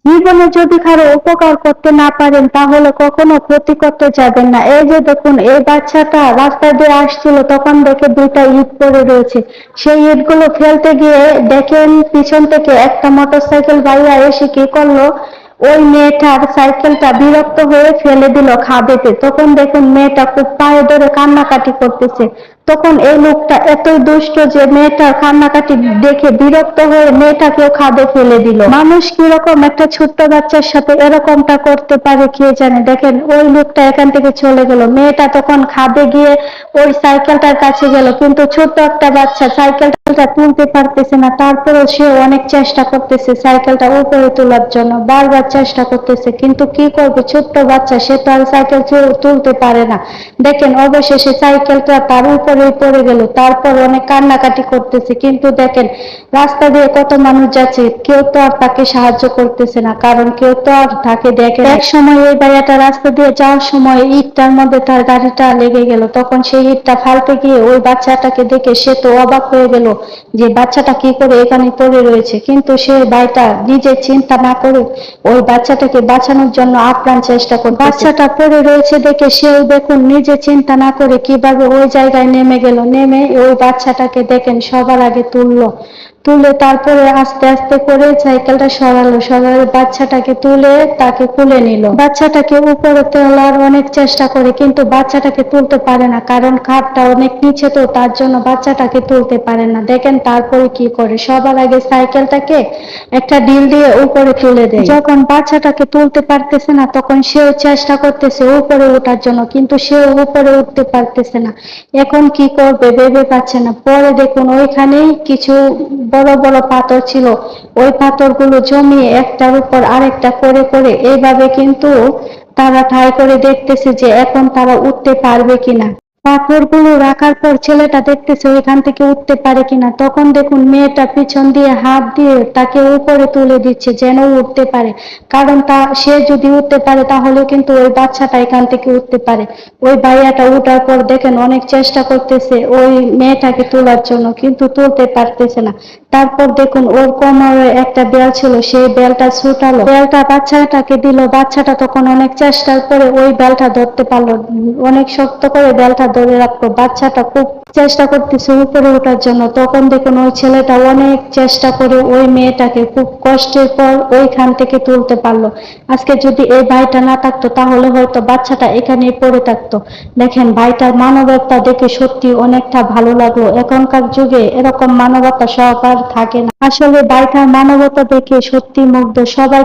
জীবনে যদি কারো উপকার করতে না পারেন তাহলে কখনো ক্ষতি করতে যাবেন না। এই যে দেখুন, এই বাচ্চাটা রাস্তা দিয়ে আসছিল, তখন দেখে দুইটা ইট পড়ে রয়েছে। সেই ইটগুলো ফেলতে গিয়ে দেখেন পিছন থেকে একটা মোটরসাইকেল ভাইয়া এসে কি করলো, ওই মেয়েটার সাইকেলটা বিরক্ত হয়ে ফেলে দিল খাদেতে। তখন দেখুন মেয়েটা খুব পায়ে ধরে কান্নাকাটি করতেছে। তখন এই লোকটা এতই দুষ্ট যে মেয়েটার কান্নাকাটি দেখে বিরক্ত হয়ে মেয়েটাকেও খাদে ফেলে দিল। মানুষ কিরকম একটা ছোট্ট বাচ্চার সাথে এরকমটা করতে পারে কে জানে। দেখেন ওই লোকটা এখান থেকে চলে গেল, মেয়েটা তখন খাদে গিয়ে ওই সাইকেলটার কাছে গেল, কিন্তু ছোট্ট একটা বাচ্চা সাইকেলটা তুলতে পারতেছে না। তারপরেও সে অনেক চেষ্টা করতেছে সাইকেলটা উপরে তোলার জন্য, বারবার চেষ্টা করতেছে, কিন্তু কি করবে, ছোট্ট বাচ্চা, সে তো আর সাইকেল তুলতে পারে না। দেখেন অবশেষে সাইকেলটা তার উপরেই পড়ে গেল। তারপর অনেক কান্নাকাটি করতেছে, কিন্তু দেখেন রাস্তা দিয়ে কত মানুষ যাচ্ছে, কেউ তো আর তাকে সাহায্য করতেছে না, কারণ কেউ তো আর তাকে দেখে। এক সময় এই ভাইয়াটা রাস্তা দিয়ে যাওয়ার সময় ইটটার মধ্যে তার গাড়িটা লেগে গেল। তখন সেই ইটটা ফালতে গিয়ে ওই বাচ্চাটাকে দেখে সে তো অবাক হয়ে গেল যে বাচ্চাটা কি করে এখানে পড়ে রয়েছে। কিন্তু সে ভাইটা নিজে চিন্তা না করে ওই বাচ্চাটাকে বাঁচানোর জন্য আপ্রাণ চেষ্টা করে। বাচ্চাটা পড়ে রয়েছে দেখে সেও দেখুন নিজে চিন্তা না করে কিভাবে ওই জায়গায় নেমে গেল, নেমে ওই বাচ্চাটাকে দেখেন সবার আগে তুললো। তুলে তারপরে আস্তে আস্তে করে সাইকেলটা সরালে বাচ্চাটাকে তুলে তাকে তুলে নিল। বাচ্চাটাকে উপরে তোলার অনেক চেষ্টা করে, কিন্তু বাচ্চাটাকে তুলতে পারে না, কারণ খাটটা অনেক নিচে, তো তার জন্য বাচ্চাটাকে তুলতে পারে না। দেখেন তারপরে কি করে, সবার আগে সাইকেলটাকে একটা ডিল দিয়ে উপরে তুলে দেয়। যখন বাচ্চাটাকে তুলতে পারতেছে না তখন সেও চেষ্টা করতেছে উপরে ওঠার জন্য, কিন্তু সেও উপরে উঠতে পারতেছে না। এখন কি করবে ভেবে পাচ্ছে না। পরে দেখুন ওইখানেই কিছু বড় বড় পাথর ছিল, ওই পাথরগুলো জমিয়ে একটার উপর আরেকটা করে করে এইভাবে কিন্তু তারা ট্রাই করে দেখতেছে যে এখন তারা উঠতে পারবে কিনা। পাথরগুলো রাখার পর ছেলেটা দেখতেছে ওইখান থেকে উঠতে পারে কিনা। তখন দেখুন মেয়েটা পিছন দিয়ে হাত দিয়ে তাকে উপরে তুলে দিচ্ছে যেন উঠতে পারে, কারণ সে যদি উঠতে পারে তাহলে কিন্তু ওই বাচ্চাটা এখান থেকে উঠতে পারে। ওই ভাইয়াটা উঠার পর দেখেন অনেক চেষ্টা করতেছে ওই মেয়েটাকে তোলার জন্য, কিন্তু তুলতে পারতেছে না। তারপর দেখুন ওর কোমরে একটা বেল ছিল, সেই বেলটা ছুটালো, বেলটা বাচ্চাটাকে দিল। বাচ্চাটা তখন অনেক চেষ্টার পরে ওই বেলটা ধরতে পারলো, অনেক শক্ত করে বেলটা ধরে রাখলো। বাচ্চাটা খুব চেষ্টা করতেছে উপরে ওঠার জন্য। তখন দেখুন ওই ছেলেটা অনেক চেষ্টা করে ওই মেয়েটাকে খুব কষ্টের পর ওইখান থেকে তুলতে পারলো। আজকে যদি এই ভাইটা না থাকতো তাহলে হয়তো বাচ্চাটা এখানেই পড়ে থাকতো। দেখেন ভাইটার মানবতা দেখে সত্যি অনেকটা ভালো লাগলো। এখনকার যুগে এরকম মানবতা সবার থাকে না। আসলে ভাইটার মানবতা দেখে সত্যি মুগ্ধ সবাই।